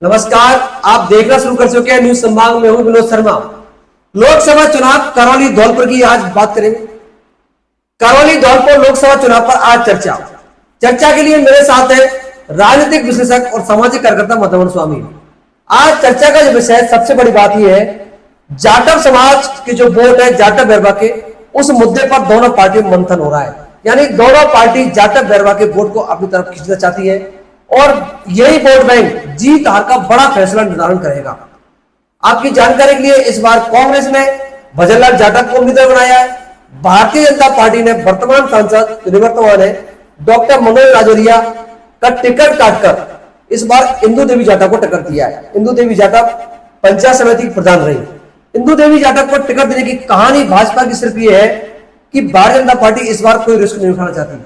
नमस्कार, आप देखना शुरू कर चुके हैं न्यूज संभाग में हूं विनोद शर्मा। लोकसभा चुनाव करौली धौलपुर की आज बात करेंगे। करौली धौलपुर लोकसभा चुनाव पर आज चर्चा के लिए मेरे साथ है राजनीतिक विश्लेषक और सामाजिक कार्यकर्ता मधुवन स्वामी। आज चर्चा का जो विषय सबसे बड़ी बात यह है, जाटव समाज के जो वोट है जाटव बैरवा के, उस मुद्दे पर दोनों पार्टियों में मंथन हो रहा है। यानी दोनों पार्टी जाटव बैरवा के वोट को अपनी तरफ खींचना चाहती है और यही वोट बैंक जीत हार का बड़ा फैसला निर्धारण करेगा। आपकी जानकारी के लिए इस बार कांग्रेस ने भजनलाल जाटव को उम्मीदवार बनाया है। भारतीय जनता पार्टी ने वर्तमान सांसद निवर्तमान है डॉक्टर मनोज राजौरिया का टिकट काटकर इस बार इंदु देवी जाटव को टिकट दिया है। इंदु देवी जाटव पंचायत समिति की प्रधान रही। इंदु देवी जाटव को टिकट देने की कहानी भाजपा की सिर्फ ये है कि भारतीय जनता पार्टी इस बार कोई रिस्क नहीं उठाना चाहती,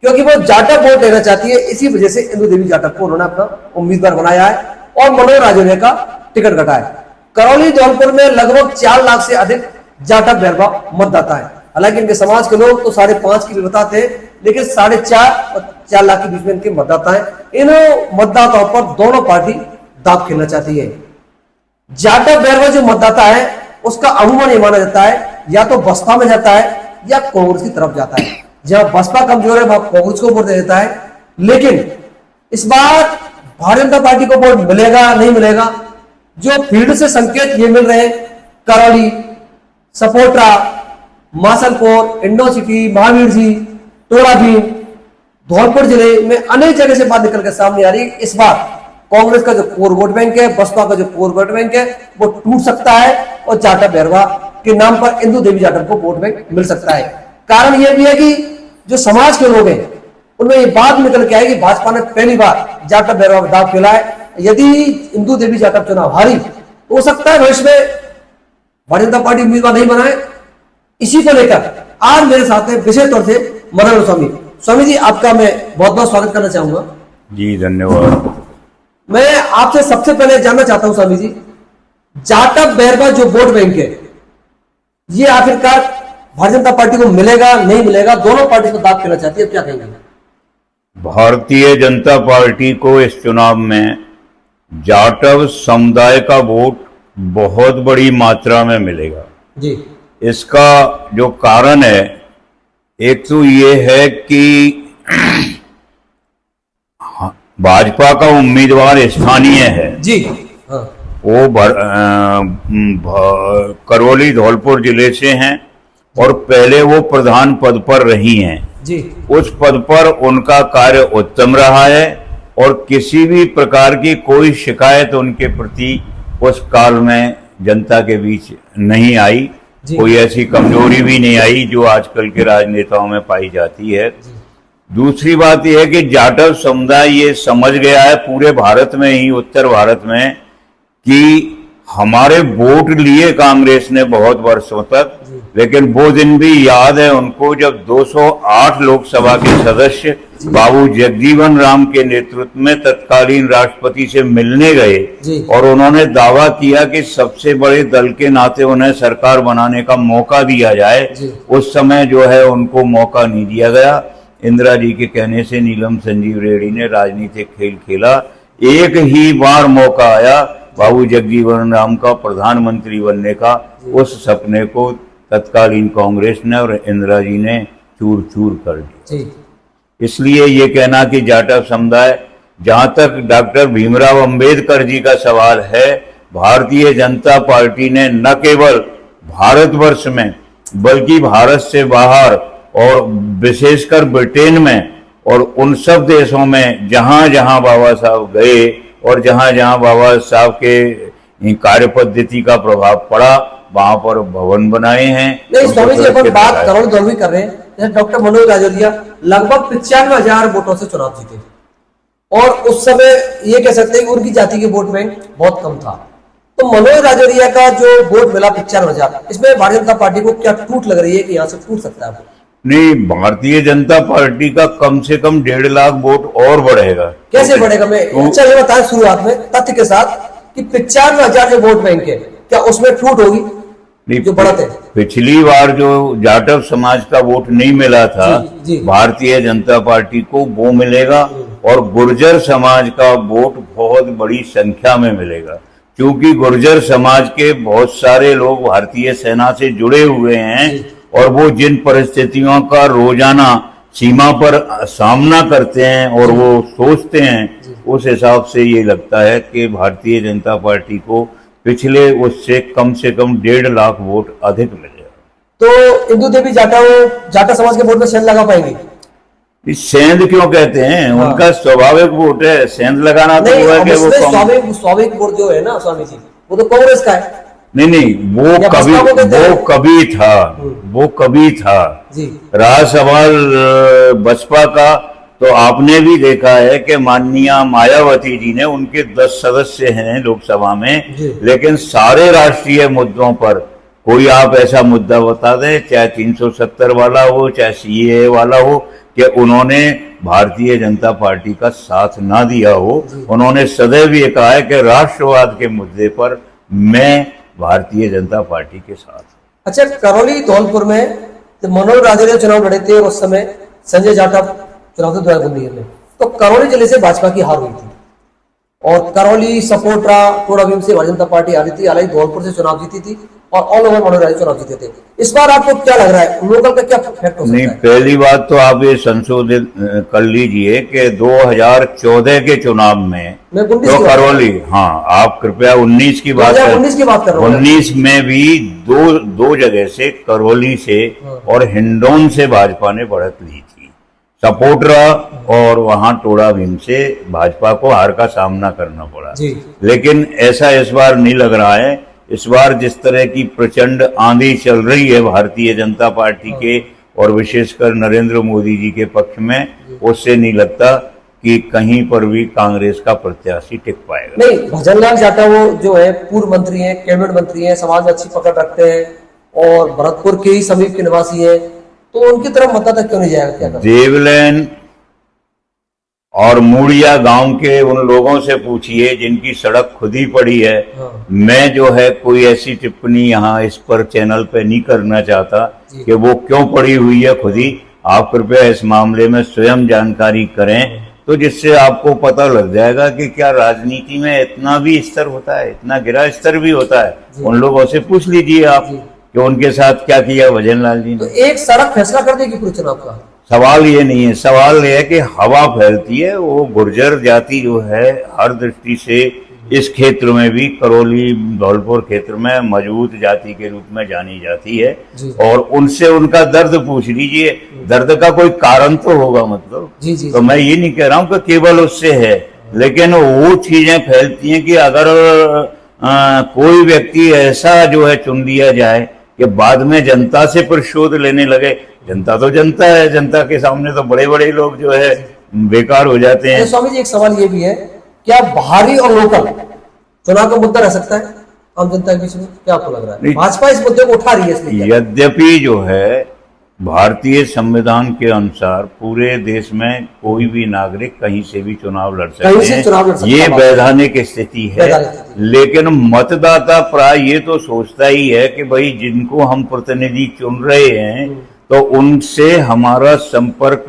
क्योंकि वो जाटव वोट लेना चाहती है। इसी वजह से इंदु देवी जाटव को उन्होंने अपना उम्मीदवार बनाया है और मनोज राजौरिया का टिकट कटा है। करौली धौलपुर में लगभग 4 लाख से अधिक जाटव बैरवा मतदाता है। हालांकि इनके समाज के लोग तो 5.5 की विविधता थे, लेकिन 4.5 और 4 लाख के बीच में इनके मतदाता है। इन मतदाताओं पर दोनों पार्टी दांव खेलना चाहती है। जाटव बैरवा जो मतदाता है उसका अमूमन ये माना जाता है या तो बसपा में जाता है या कांग्रेस की तरफ जाता है। जहां बसपा कमजोर है वहां कांग्रेस को वोट दे देता है। लेकिन इस बार भारतीय जनता पार्टी को वोट मिलेगा नहीं मिलेगा, जो फील्ड से संकेत ये मिल रहे हैं, करौली, सपोट्रा, मासलपुर, इंडो सिटी, महावीर जी, टोड़ा भीम, धौलपुर जिले में अनेक जगह से बात निकल कर सामने आ रही है। इस बार कांग्रेस का जो कोर वोट बैंक है, बसपा का जो कोर वोट बैंक है, वो टूट सकता है और जाटव बैरवा के नाम पर इंदु देवी जाटव को वोट बैंक मिल सकता है। कारण यह भी है कि जो समाज के लोग हैं उनमें ये बात निकल के आई कि भाजपा ने पहली बार जाटव बैरवा पर दांव खेला है। यदि इंदु देवी जाटव चुनाव हारी तो हो सकता है भविष्य में भारतीय जनता पार्टी उम्मीदवार नहीं बनाए। इसी को लेकर आज मेरे साथ है विशेष तौर से मधुवन स्वामी। स्वामी जी, आपका मैं बहुत बहुत स्वागत करना चाहूंगा। जी धन्यवाद। मैं आपसे सबसे पहले जानना चाहता हूं स्वामी जी, जाटव बैरवा जो वोट बैंक है ये आखिरकार भारतीय जनता पार्टी को मिलेगा नहीं मिलेगा, दोनों पार्टी को दांव खेलना चाहती है, क्या कहेंगे? भारतीय जनता पार्टी को इस चुनाव में जाटव समुदाय का वोट बहुत बड़ी मात्रा में मिलेगा जी। इसका जो कारण है, एक तो ये है कि भाजपा का उम्मीदवार स्थानीय है जी। हाँ। वो करौली धौलपुर जिले से हैं और पहले वो प्रधान पद पर रही हैं जी। उस पद पर उनका कार्य उत्तम रहा है और किसी भी प्रकार की कोई शिकायत उनके प्रति उस काल में जनता के बीच नहीं आई। कोई ऐसी कमजोरी भी नहीं आई जो आजकल के राजनेताओं में पाई जाती है। दूसरी बात यह है कि जाटव समुदाय ये समझ गया है पूरे भारत में ही, उत्तर भारत में, कि हमारे वोट लिए कांग्रेस ने बहुत वर्षों तक, लेकिन वो दिन भी याद है उनको जब 208 लोकसभा के सदस्य बाबू जगजीवन राम के नेतृत्व में तत्कालीन राष्ट्रपति से मिलने गए और उन्होंने दावा किया कि सबसे बड़े दल के नाते उन्हें सरकार बनाने का मौका दिया जाए। उस समय जो है उनको मौका नहीं दिया गया। इंदिरा जी के कहने से नीलम संजीव रेड्डी ने राजनीतिक खेल खेला। एक ही बार मौका आया बाबू जगजीवन राम का प्रधानमंत्री बनने का, उस सपने को तत्कालीन कांग्रेस ने और इंदिरा जी ने चूर चूर कर दिया। इसलिए ये कहना कि जाटव समुदाय, जहां तक डॉक्टर भीमराव अंबेडकर जी का सवाल है, भारतीय जनता पार्टी ने न केवल भारतवर्ष में बल्कि भारत से बाहर और विशेषकर ब्रिटेन में और उन सब देशों में जहां जहां बाबा साहब गए और जहां जहां बाबा साहब के कार्य पद्धति का प्रभाव पड़ा वहां पर भवन बनाए हैं। नहीं स्वामी जी, अपन बात करौली कर रहे हैं। जैसे डॉक्टर मनोज राजौरिया लगभग 95,000 वोटों से चुनाव जीते और उस समय ये कह सकते हैं कि उनकी जाति के वोट बैंक बहुत कम था। तो मनोज राजौरिया का जो वोट मिला 95,000, इसमें भारतीय जनता पार्टी को क्या टूट लग रही है कि यहाँ से टूट सकता है? नहीं, भारतीय जनता पार्टी का कम से कम 1.5 लाख वोट और बढ़ेगा। कैसे बढ़ेगा? मैं अच्छा ये बताएं शुरुआत में तथ्य के साथ कि 95,000 जो वोट बैंक है क्या उसमें टूट होगी? जो बढ़ते पिछली बार जो जाटव समाज का वोट नहीं मिला था भारतीय जनता पार्टी को, वो मिलेगा और गुर्जर समाज का वोट बहुत बड़ी संख्या में मिलेगा, क्योंकि गुर्जर समाज के बहुत सारे लोग भारतीय सेना से जुड़े हुए हैं और वो जिन परिस्थितियों का रोजाना सीमा पर सामना करते हैं और वो सोचते हैं, उस हिसाब से ये लगता है कि भारतीय जनता पार्टी को पिछले उससे कम से कम 1.5 लाख वोट अधिक मिलेगा। तो इंदु देवी जाटा समाज के वोट में सेंध लगा पाएंगे? इस सेंध क्यों कहते हैं? हाँ। उनका स्वाभाविक वोट है, सेंध लगाना तो नहीं, हुआ कि वो स्वाभाविक वोट जो है ना स्वामी जी, वो तो कांग्रेस का है। नहीं, वो कभी था जी। रहा सवाल बसपा का, तो आपने भी देखा है कि माननीय मायावती जी ने, उनके 10 सदस्य हैं लोकसभा में, लेकिन सारे राष्ट्रीय मुद्दों पर कोई आप ऐसा मुद्दा बता दें, चाहे 370 वाला हो, चाहे सीएए वाला हो, कि उन्होंने भारतीय जनता पार्टी का साथ ना दिया हो। उन्होंने सदैव ये कहा है कि राष्ट्रवाद के मुद्दे पर मैं भारतीय जनता पार्टी के साथ। अच्छा, करौली धौलपुर में जब मनोहर राजे चुनाव लड़े थे, उस समय संजय जाटा चुनाव थे 2019 में, तो करौली जिले से भाजपा की हार हुई थी और करौली सपोर्ट रहा, टोडा भीम से भारतीय जनता पार्टी हारी थी। हालांकि धौलपुर से चुनाव जीती थी और ऑल ओवर मनोहर राजे चुनाव जीते थे। इस बार आपको क्या लग रहा है, लोकल का क्या इफेक्ट हो सकता है? पहली बात तो आप ये संशोधित कर लीजिए कि 2014 के चुनाव में तो करौली, हाँ आप कृपया 19 की बात कर 19 में भी दो जगह से, करौली से और हिंडौन से भाजपा ने बढ़त ली थी। सपोटरा और वहां टोडा भीम से भाजपा को हार का सामना करना पड़ा। लेकिन ऐसा इस बार नहीं लग रहा है। इस बार जिस तरह की प्रचंड आंधी चल रही है भारतीय जनता पार्टी के और विशेषकर नरेंद्र मोदी जी के पक्ष में, उससे नहीं लगता कि कहीं पर भी कांग्रेस का प्रत्याशी टिक पाएगा। नहीं, भजनलाल जाटा वो जो है पूर्व मंत्री हैं, कैबिनेट मंत्री हैं, समाज में अच्छी पकड़ रखते हैं और भरतपुर के ही समीप के निवासी है, तो उनकी तरफ मतदाता क्यों नहीं जाएगा? क्या देवलैन और मूड़िया गांव के उन लोगों से पूछिए जिनकी सड़क खुद ही पड़ी है। मैं जो है कोई ऐसी टिप्पणी यहाँ इस पर चैनल पे नहीं करना चाहता कि वो क्यों पड़ी हुई है खुद ही। आप कृपया इस मामले में स्वयं जानकारी करें, तो जिससे आपको पता लग जाएगा कि क्या राजनीति में इतना भी स्तर होता है, इतना गिरा स्तर भी होता है। उन लोगों से पूछ लीजिए आप कि उनके साथ क्या किया भजनलाल जी ने। तो एक सड़क फैसला कर देगी पूरे चुनाव का? सवाल ये नहीं है, सवाल ये है कि हवा फैलती है। वो गुर्जर जाति जो है हर दृष्टि से इस क्षेत्र में भी, करौली धौलपुर क्षेत्र में मजबूत जाति के रूप में जानी जाती है और उनसे उनका दर्द पूछ लीजिए। दर्द का कोई कारण तो होगा, मतलब तो मैं ये नहीं कह रहा हूँ कि केवल उससे है, लेकिन वो चीजें फैलती हैं कि अगर कोई व्यक्ति ऐसा जो है चुन लिया जाए कि बाद में जनता से प्रतिशोध लेने लगे। जनता तो जनता है, जनता के सामने तो बड़े बड़े लोग जो है बेकार हो जाते हैं। स्वामी जी, एक सवाल ये भी है, क्या बाहरी और लोकल चुनाव का मुद्दा रह सकता है आम जनता के बीच में? क्या आपको लग रहा है भाजपा इस मुद्दे को उठा रही है इसलिए? यद्यपि जो है भारतीय संविधान के अनुसार पूरे देश में कोई भी नागरिक कहीं से भी चुनाव लड़ सकते हैं, ये वैधानिक स्थिति है। लेकिन मतदाता प्राय ये तो सोचता ही है कि भाई जिनको हम प्रतिनिधि चुन रहे हैं तो उनसे हमारा संपर्क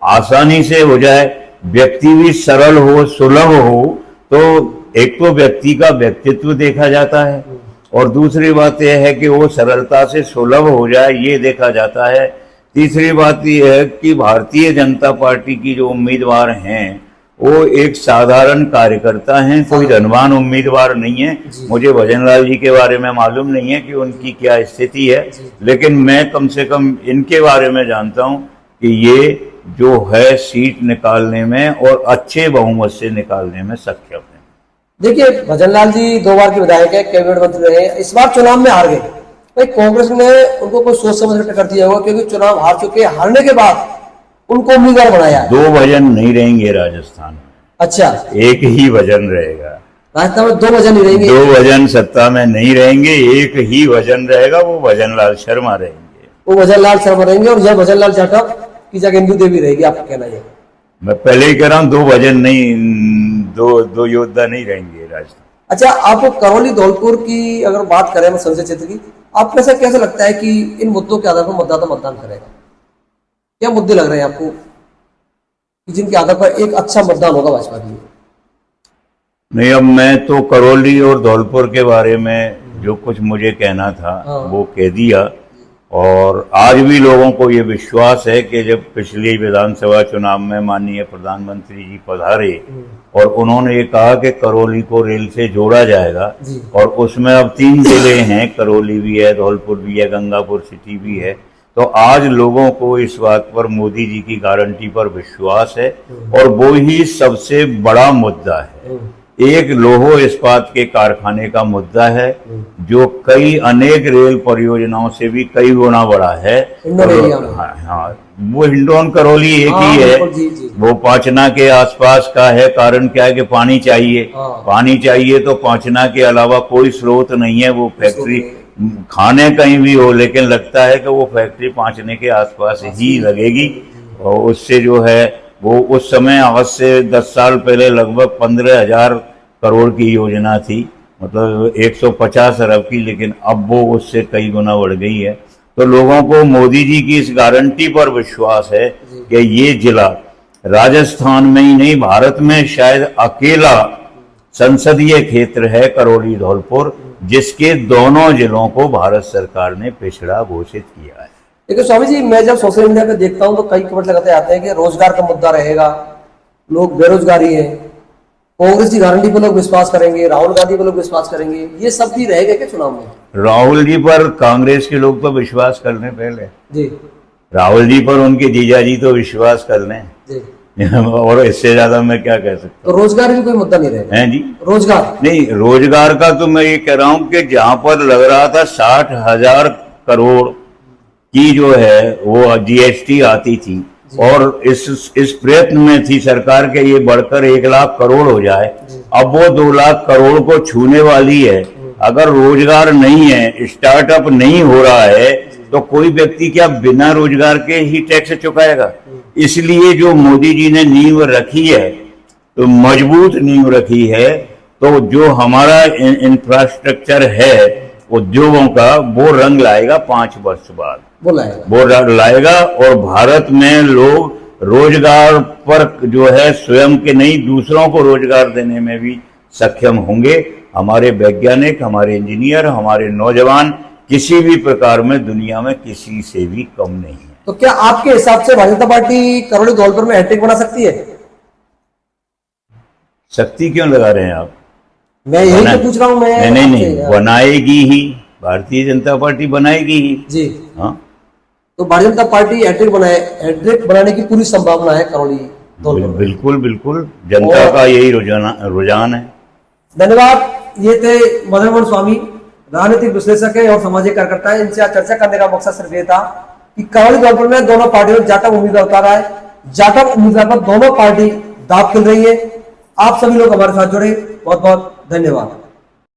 आसानी से हो जाए, व्यक्ति भी सरल हो, सुलभ हो। तो एक तो व्यक्ति का व्यक्तित्व देखा जाता है और दूसरी बात यह है कि वो सरलता से सुलभ हो जाए, ये देखा जाता है। तीसरी बात यह है कि भारतीय जनता पार्टी की जो उम्मीदवार हैं वो एक साधारण कार्यकर्ता हैं, कोई धनवान उम्मीदवार नहीं है। मुझे भजनलाल जी के बारे में मालूम नहीं है कि उनकी क्या स्थिति है, लेकिन मैं कम से कम इनके बारे में जानता हूं कि ये जो है सीट निकालने में और अच्छे बहुमत से निकालने में सक्षम है। देखिए, भजनलाल जी 2 बार के विधायक है, कैबिनेट मंत्री रहे, इस बार चुनाव में हार गए। भाई कांग्रेस ने उनको कोई सोच समझ कर दिया होगा, क्योंकि चुनाव हार चुके, हारने के बाद उनको उम्मीदवार बनाया। 2 वजन नहीं रहेंगे राजस्थान में। अच्छा, एक ही वजन रहेगा राजस्थान में। 2 वजन नहीं रहेंगे, 2 वजन सत्ता में नहीं रहेंगे, एक ही वजन रहेगा, वो भजनलाल शर्मा रहेंगे। वो भजनलाल शर्मा रहेंगे और यह भजनलाल जाटा की जगह इंदु देवी रहेगी, आपका कहना है? मैं पहले ही कह रहा हूँ 2 वजन नहीं, दो योद्धा नहीं रहेंगे राजस्थान। अच्छा, आपको करौली धौलपुर की अगर बात करें संसदीय क्षेत्र की, आपको ऐसा कैसा लगता है कि इन मुद्दों के आधार पर मतदाता मतदान करेगा? क्या मुद्दे लग रहे हैं आपको कि जिनके आधार पर एक अच्छा मतदान होगा भाजपा के लिए? नहीं, अब मैं तो करौली और धौलपुर के बारे में जो कुछ मुझे कहना था हाँ। वो कह दिया। और आज भी लोगों को ये विश्वास है कि जब पिछले विधानसभा चुनाव में माननीय प्रधानमंत्री जी पधारे और उन्होंने ये कहा कि करौली को रेल से जोड़ा जाएगा, जी। और उसमें अब 3 जिले हैं, करौली भी है, धौलपुर भी है, गंगापुर सिटी भी है। तो आज लोगों को इस बात पर मोदी जी की गारंटी पर विश्वास है और वो ही सबसे बड़ा मुद्दा है। एक लोहो इस्पात के कारखाने का मुद्दा है जो कई अनेक रेल परियोजनाओं से भी कई गुना बड़ा है। हाँ, वो हिंडौन करौली एक ही है। जी। वो पांचना के आसपास का है। कारण क्या है कि पानी चाहिए। पानी चाहिए तो पांचना के अलावा कोई स्रोत नहीं है। वो फैक्ट्री खाने कहीं भी हो, लेकिन लगता है कि वो फैक्ट्री पांचने के आसपास ही लगेगी। और उससे जो है वो उस समय आज से 10 साल पहले लगभग 15,000 करोड़ की योजना थी, मतलब 150 अरब की, लेकिन अब वो उससे कई गुना बढ़ गई है। तो लोगों को मोदी जी की इस गारंटी पर विश्वास है कि ये जिला राजस्थान में ही नहीं, भारत में शायद अकेला संसदीय क्षेत्र है करौली धौलपुर, जिसके दोनों जिलों को भारत सरकार ने पिछड़ा घोषित किया है। देखिए स्वामी जी, मैं जब सोशल मीडिया पे देखता हूँ तो कई कमेंट लगाते आते हैं कि रोजगार का मुद्दा रहेगा, लोग बेरोजगारी है, कांग्रेस की गारंटी पर लोग विश्वास करेंगे, राहुल गांधी पर लोग विश्वास करेंगे, ये सब भी रहेगा क्या चुनाव में? राहुल जी पर कांग्रेस के लोग तो विश्वास कर लें पहले जी। राहुल जी पर उनके जीजा जी तो विश्वास कर लें जी। और इससे ज्यादा मैं क्या कह सकता हूँ? तो रोजगार भी कोई मुद्दा नहीं रहेगा? है जी। रोजगार नहीं, रोजगार का तो मैं ये कह रहा हूँ कि जहां पर लग रहा था 60,000 करोड़ की जो है वो जीएसटी आती थी और इस प्रयत्न में थी सरकार के ये बढ़कर 1 लाख करोड़ हो जाए, अब वो 2 लाख करोड़ को छूने वाली है। अगर रोजगार नहीं है, स्टार्टअप नहीं हो रहा है, तो कोई व्यक्ति क्या बिना रोजगार के ही टैक्स चुकाएगा? इसलिए जो मोदी जी ने नींव रखी है, तो मजबूत नींव रखी है, तो जो हमारा इंफ्रास्ट्रक्चर है उद्योगों का, वो रंग लाएगा 5 वर्ष बाद, वो लाएगा। और भारत में लोग रोजगार पर जो है स्वयं के नहीं, दूसरों को रोजगार देने में भी सक्षम होंगे। हमारे वैज्ञानिक, हमारे इंजीनियर, हमारे नौजवान किसी भी प्रकार में दुनिया में किसी से भी कम नहीं है। तो क्या आपके हिसाब से भारतीय जनता पार्टी करौली धौलपुर में हैट्रिक बना सकती है? शक्ति क्यों लगा रहे हैं आप? मैं यही तो पूछ रहा हूँ। मैं नहीं, बनाएगी ही, भारतीय जनता पार्टी बनाएगी ही जी। हाँ, तो भारतीय जनता पार्टी हैट्रिक बनाने की पूरी संभावना है करौली धौलपुर? बिल्कुल जनता का यही रुझान है। धन्यवाद। ये थे मदन मोहन स्वामी, राजनीतिक विश्लेषक है और सामाजिक कार्यकर्ता है। इनसे आज चर्चा करने का मकसद सिर्फ ये था कि करौली धौलपुर में दोनों पार्टियों ने जाटव उम्मीदवार उतारा है, जाटव उम्मीदवार पर दोनों पार्टी दांव खेल रही है। आप सभी लोग हमारे साथ जुड़े, बहुत बहुत धन्यवाद।